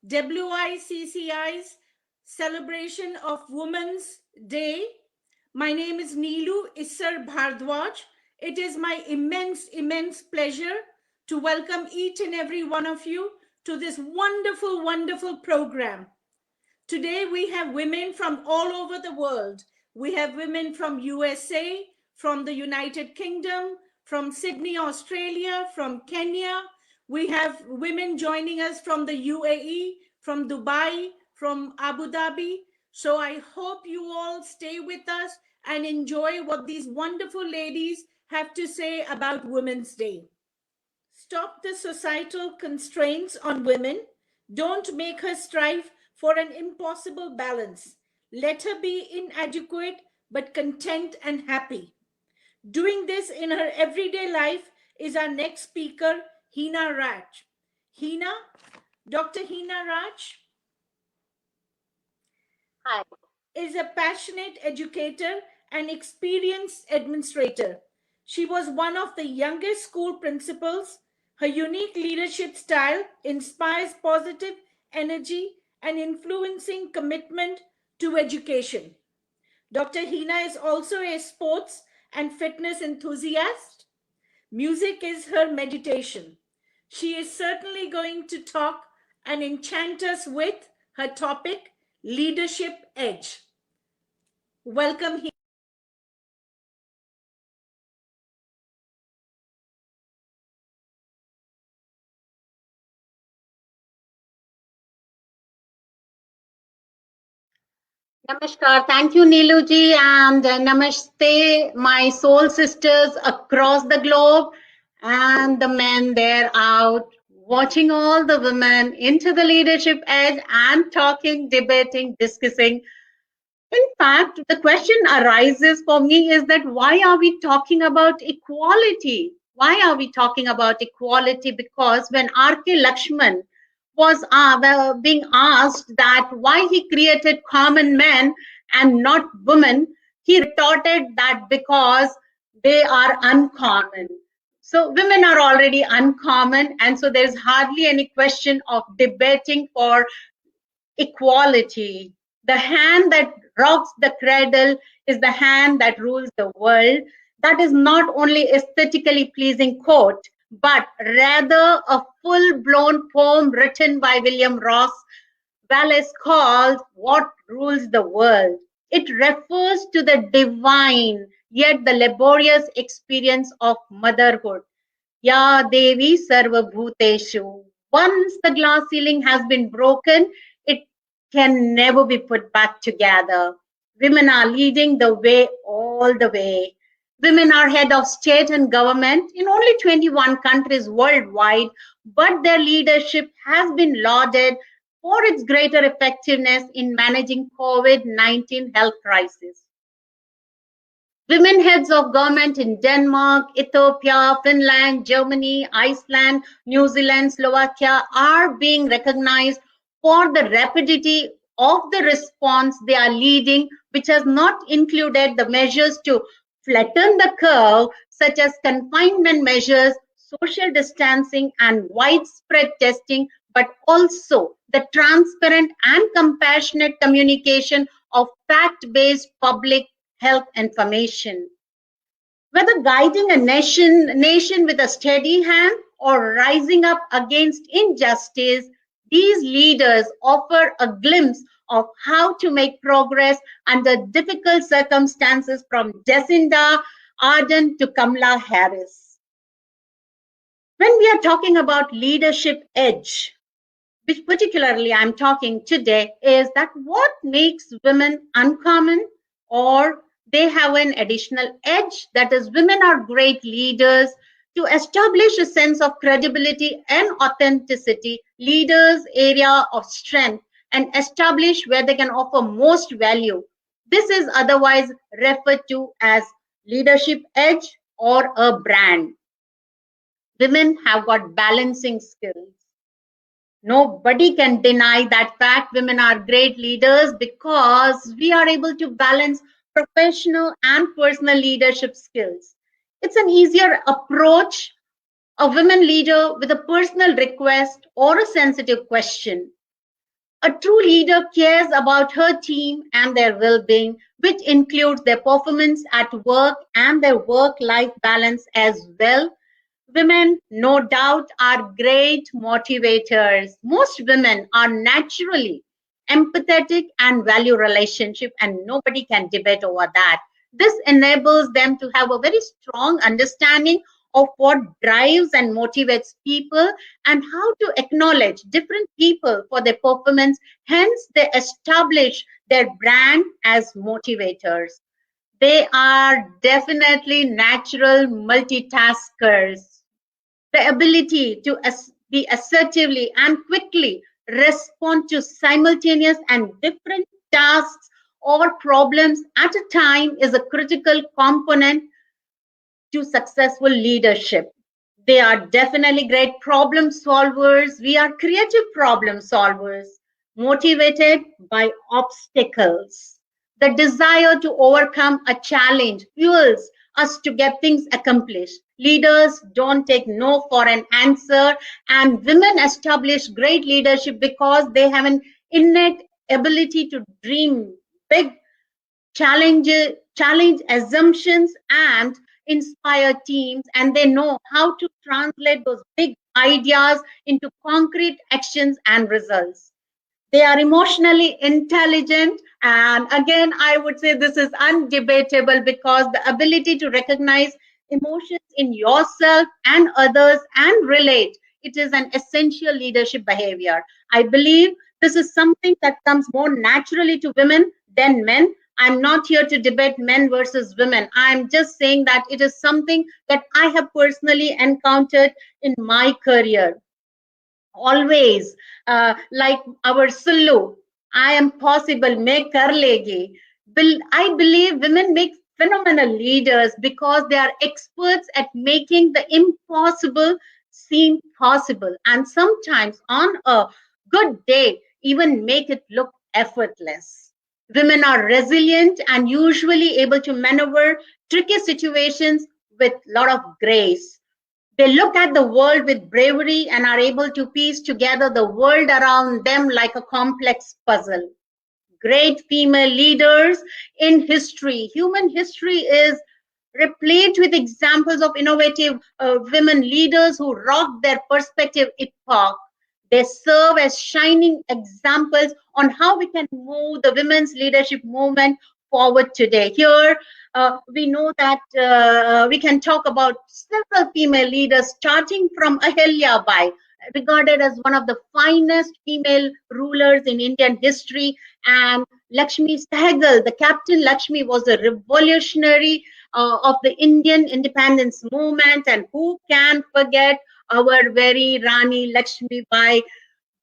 WICCI's celebration of Women's Day. My name is Neelu Issar Bhardwaj. It is my immense pleasure to welcome each and every one of you to this wonderful program. Today we have women from all over the world. We have women from USA, from the United Kingdom, from Sydney, Australia, from Kenya. We have women joining us from the UAE, from Dubai, from Abu Dhabi. So I hope you all stay with us and enjoy what these wonderful ladies have to say about Women's Day. Stop the societal constraints on women. Don't make her strive for an impossible balance. Let her be inadequate but content and happy. Doing this in her everyday life is our next speaker, Hina Raj. Hina, Dr. Hina Raj. Hi. Is a passionate educator and experienced administrator. She was one of the youngest school principals. Her unique leadership style inspires positive energy and influencing commitment to education. Dr. Hina is also a sports and fitness enthusiast. Music is her meditation. She is certainly going to talk and enchant us with her topic, Leadership Edge. Welcome here. Namaskar. Thank you, Neeluji, and namaste, my soul sisters across the globe and the men there out watching all the women into the leadership edge and talking, debating, discussing. In fact, the question arises for me is that why are we talking about equality? Why are we talking about equality? Because when R.K. Lakshman was being asked that why he created common men and not women, he retorted that because they are uncommon. So women are already uncommon, and so there's hardly any question of debating for equality. The hand that rocks the cradle is the hand that rules the world. That is not only aesthetically pleasing quote, but rather a full-blown poem written by William Ross Wallace called What Rules the World. It refers to the divine yet the laborious experience of motherhood. Ya Devi Sarva Bhuteshu. Once the glass ceiling has been broken, it can never be put back together. Women are leading the way all the way. Women are head of state and government in only 21 countries worldwide, but their leadership has been lauded for its greater effectiveness in managing COVID-19 health crisis. Women heads of government in Denmark, Ethiopia, Finland, Germany, Iceland, New Zealand, Slovakia are being recognized for the rapidity of the response they are leading, which has not included the measures to flatten the curve, such as confinement measures, social distancing, and widespread testing, but also the transparent and compassionate communication of fact-based public health information. Whether guiding a nation with a steady hand or rising up against injustice, these leaders offer a glimpse of how to make progress under difficult circumstances, from Jacinda Ardern to Kamala Harris. When we are talking about leadership edge, which particularly I'm talking today, is that what makes women uncommon, or they have an additional edge. That is, women are great leaders. To establish a sense of credibility and authenticity, leaders' area of strength, and establish where they can offer most value. This is otherwise referred to as leadership edge or a brand. Women have got balancing skills. Nobody can deny that fact. Women are great leaders because we are able to balance professional and personal leadership skills. It's an easier approach, a women leader with a personal request or a sensitive question. A true leader cares about her team and their well being, which includes their performance at work and their work life balance as well. Women, no doubt, are great motivators. Most women are naturally empathetic and value relationship, and nobody can debate over that. This enables them to have a very strong understanding of what drives and motivates people and how to acknowledge different people for their performance. Hence, they establish their brand as motivators. They are definitely natural multitaskers. The ability to be assertively and quickly respond to simultaneous and different tasks or problems at a time is a critical component to successful leadership. They are definitely great problem solvers. We are creative problem solvers, motivated by obstacles. The desire to overcome a challenge fuels us to get things accomplished. Leaders don't take no for an answer, and women establish great leadership because they have an innate ability to dream big, challenge challenge assumptions and inspire teams, and they know how to translate those big ideas into concrete actions and results. They are emotionally intelligent, and again I would say this is undebatable because the ability to recognize emotions in yourself and others and relate, it is an essential leadership behavior. I believe this is something that comes more naturally to women than men. I'm not here to debate men versus women. I'm just saying that it is something that I have personally encountered in my career. Always, like our Sulu, I am possible, make kar legi. I believe women make phenomenal leaders because they are experts at making the impossible seem possible, and sometimes on a good day, even make it look effortless. Women are resilient and usually able to maneuver tricky situations with a lot of grace. They look at the world with bravery and are able to piece together the world around them like a complex puzzle. Great female leaders in history. Human history is replete with examples of innovative women leaders who rocked their perspective epoch. They serve as shining examples on how we can move the women's leadership movement forward today. Here, we know that we can talk about several female leaders, starting from Ahilya Bai, regarded as one of the finest female rulers in Indian history, and Lakshmi Sehgal, the Captain Lakshmi, was a revolutionary of the Indian independence movement. And who can forget our very Rani Lakshmi Bai,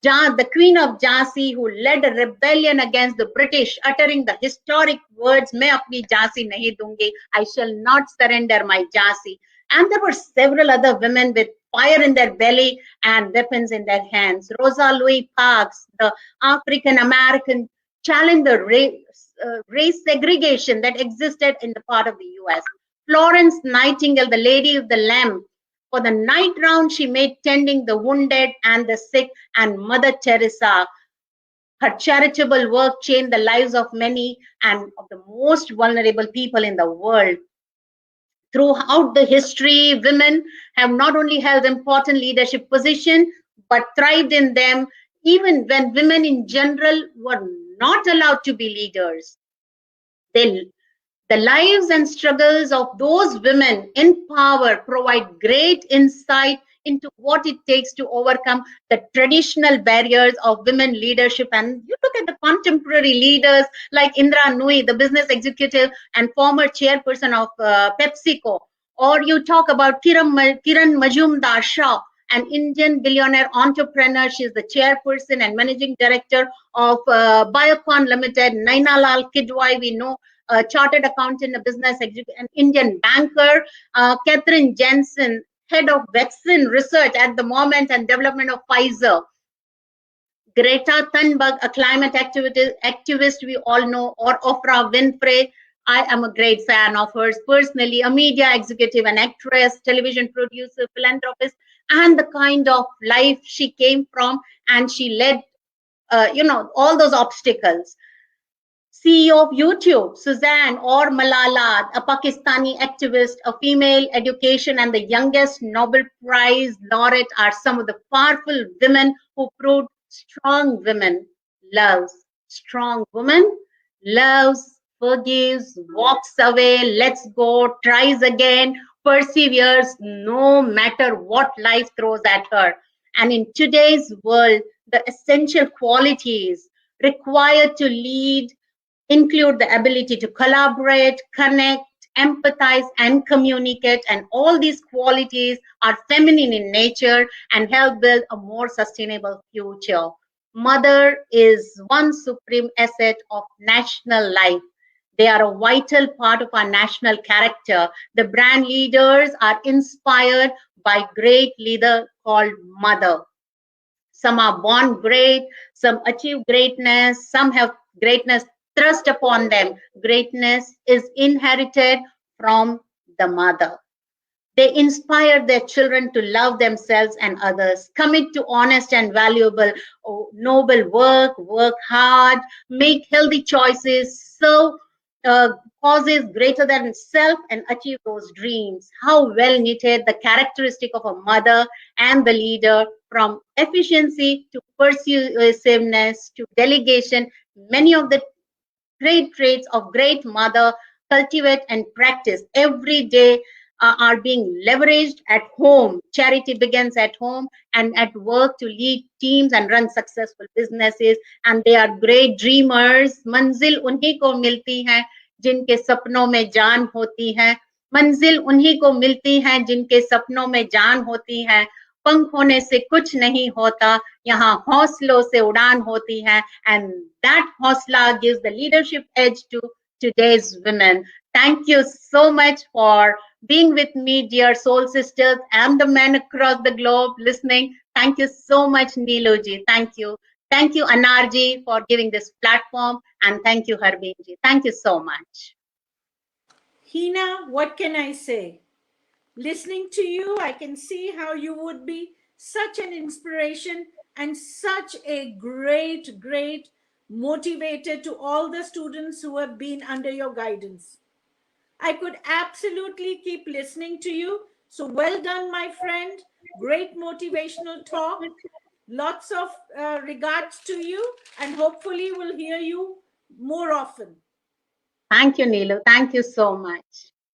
the Queen of Jhansi, who led a rebellion against the British, uttering the historic words, "Main apni Jhansi nahi dungi," I shall not surrender my Jhansi. And there were several other women with fire in their belly and weapons in their hands. Rosa Louis Parks, the African American, challenged the race segregation that existed in the part of the US. Florence Nightingale, the Lady of the Lamp, for the night round she made tending the wounded and the sick, and Mother Teresa, her charitable work changed the lives of many and of the most vulnerable people in the world. Throughout the history, women have not only held important leadership positions, but thrived in them even when women in general were not allowed to be leaders. They The lives and struggles of those women in power provide great insight into what it takes to overcome the traditional barriers of women leadership. And you look at the contemporary leaders like Indra Nui, the business executive and former chairperson of PepsiCo, or you talk about Kiran Majumdar Shah, an Indian billionaire entrepreneur. She is the chairperson and managing director of Biocon Limited. Naina Lal Kidwai, we know, a chartered accountant, a business executive, an Indian banker. Catherine Jensen, head of vaccine research at the moment and development of Pfizer. Greta Thunberg, a climate activist we all know, or Oprah Winfrey. I am a great fan of hers personally, a media executive, an actress, television producer, philanthropist, and the kind of life she came from, and she led all those obstacles. CEO of YouTube, Suzanne or Malala, a Pakistani activist, a female education, and the youngest Nobel Prize laureate are some of the powerful women who proved strong women loves. Strong woman loves, forgives, walks away, lets go, tries again, perseveres no matter what life throws at her. And in today's world, the essential qualities required to lead include the ability to collaborate, connect, empathize, and communicate. And all these qualities are feminine in nature and help build a more sustainable future. Mother is one supreme asset of national life. They are a vital part of our national character. The brand leaders are inspired by great leader called mother. Some are born great, some achieve greatness, some have greatness thrust upon them. Greatness is inherited from the mother. They inspire their children to love themselves and others, commit to honest and valuable, noble work, work hard, make healthy choices, serve causes greater than self, and achieve those dreams. How well knitted the characteristic of a mother and the leader, from efficiency to persuasiveness to delegation. Many of the great traits of great mother cultivate and practice every day are being leveraged at home. Charity begins at home and at work to lead teams and run successful businesses. And they are great dreamers. मंजिल उन्हीं को मिलती है जिनके सपनों में जान होती है. मंजिल उन्हीं को मिलती है जिनके सपनों में जान होती है. पंख होने से कुछ नहीं होता, यहाँ हौसलों से उड़ान होती है. And that hosla gives the leadership edge to today's women. Thank you so much for being with me, dear soul sisters, and the men across the globe listening. Thank you so much, Neeluji. Thank you. Thank you, Anarji, for giving this platform. And thank you, Harbinji. Thank you so much. Hina, what can I say? Listening to you, I can see how you would be such an inspiration and such a great, great motivator to all the students who have been under your guidance. I could absolutely keep listening to you. So well done, my friend. Great motivational talk. Lots of regards to you, and hopefully we'll hear you more often. Thank you, Neelu. Thank you so much.